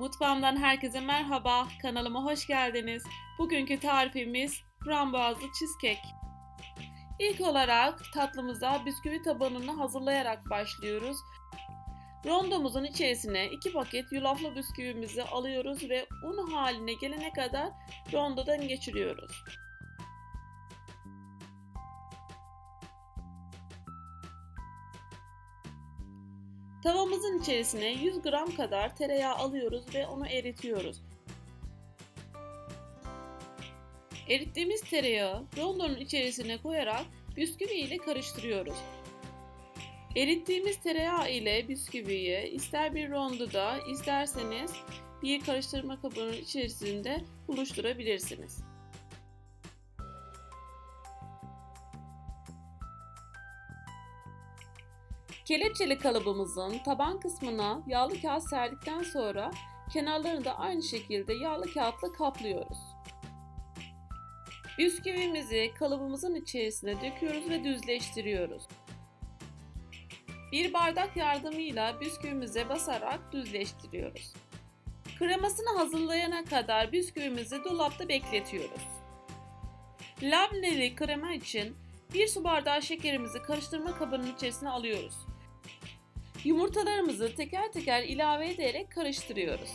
Mutfağımdan herkese merhaba, kanalıma hoş geldiniz. Bugünkü tarifimiz frambuazlı cheesecake. İlk olarak tatlımıza bisküvi tabanını hazırlayarak başlıyoruz. Rondomuzun içerisine 2 paket yulaflı bisküvimizi alıyoruz ve un haline gelene kadar rondodan geçiriyoruz. Tavamızın içerisine 100 gram kadar tereyağı alıyoruz ve onu eritiyoruz. Erittiğimiz tereyağı rondonun içerisine koyarak bisküvi ile karıştırıyoruz. Erittiğimiz tereyağı ile bisküviyi ister bir rondoda isterseniz bir karıştırma kabının içerisinde buluşturabilirsiniz. Kelepçeli kalıbımızın taban kısmına yağlı kağıt serdikten sonra kenarlarını da aynı şekilde yağlı kağıtla kaplıyoruz. Bisküvimizi kalıbımızın içerisine döküyoruz ve düzleştiriyoruz. Bir bardak yardımıyla bisküvimize basarak düzleştiriyoruz. Kremasını hazırlayana kadar bisküvimizi dolapta bekletiyoruz. Labneli krema için 1 su bardağı şekerimizi karıştırma kabının içerisine alıyoruz. Yumurtalarımızı teker teker ilave ederek karıştırıyoruz.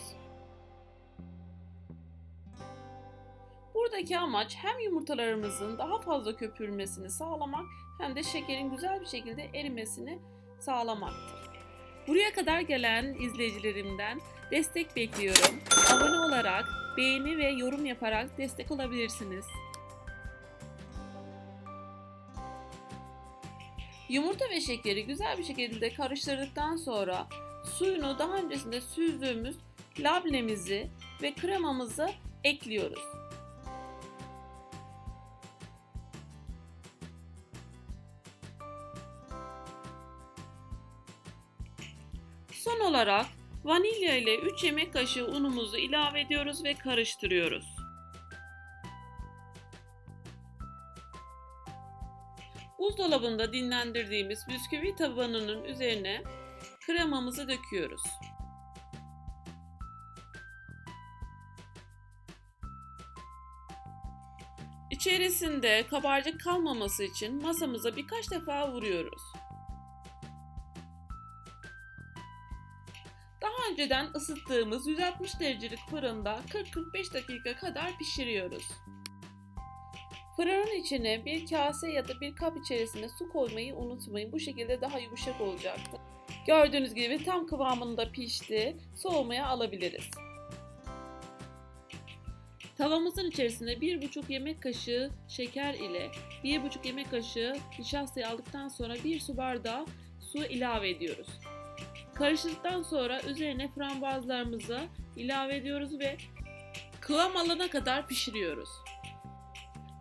Buradaki amaç hem yumurtalarımızın daha fazla köpürmesini sağlamak hem de şekerin güzel bir şekilde erimesini sağlamaktır. Buraya kadar gelen izleyicilerimden destek bekliyorum. Abone olarak, beğeni ve yorum yaparak destek olabilirsiniz. Yumurta ve şekeri güzel bir şekilde karıştırdıktan sonra suyunu daha öncesinde süzdüğümüz labnemizi ve kremamızı ekliyoruz. Son olarak vanilya ile 3 yemek kaşığı unumuzu ilave ediyoruz ve karıştırıyoruz. Buzdolabında dinlendirdiğimiz bisküvi tabanının üzerine kremamızı döküyoruz. İçerisinde kabarcık kalmaması için masamıza birkaç defa vuruyoruz. Daha önceden ısıttığımız 160 derecelik fırında 40-45 dakika kadar pişiriyoruz. Fırının içine bir kase ya da bir kap içerisine su koymayı unutmayın. Bu şekilde daha yumuşak olacaktır. Gördüğünüz gibi tam kıvamında pişti. Soğumaya alabiliriz. Tavamızın içerisine 1,5 yemek kaşığı şeker ile 1,5 yemek kaşığı nişastayı aldıktan sonra 1 su bardağı su ilave ediyoruz. Karıştırdıktan sonra üzerine frambuazlarımızı ilave ediyoruz ve kıvam alana kadar pişiriyoruz.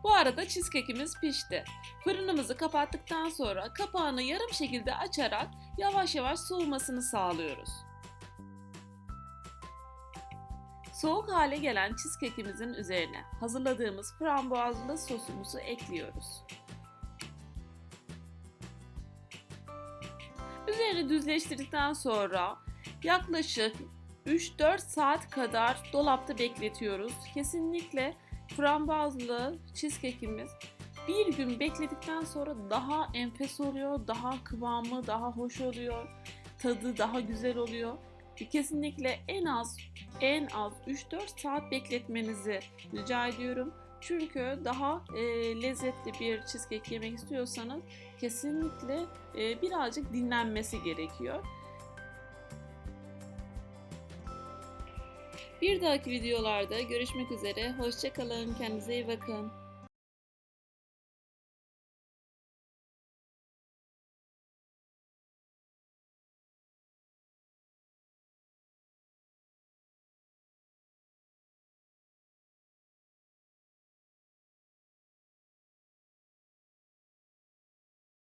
Bu arada cheesecake'imiz pişti. Fırınımızı kapattıktan sonra kapağını yarım şekilde açarak yavaş yavaş soğumasını sağlıyoruz. Soğuk hale gelen cheesecake'imizin üzerine hazırladığımız frambuazlı sosumuzu ekliyoruz. Üzerini düzleştirdikten sonra yaklaşık 3-4 saat kadar dolapta bekletiyoruz. Kesinlikle frambuazlı cheesecake'imiz bir gün bekledikten sonra daha enfes oluyor, daha kıvamı daha hoş oluyor, tadı daha güzel oluyor. Kesinlikle en az 3-4 saat bekletmenizi rica ediyorum. Çünkü daha lezzetli bir cheesecake yemek istiyorsanız kesinlikle birazcık dinlenmesi gerekiyor. Bir dahaki videolarda görüşmek üzere. Hoşça kalın, kendinize iyi bakın.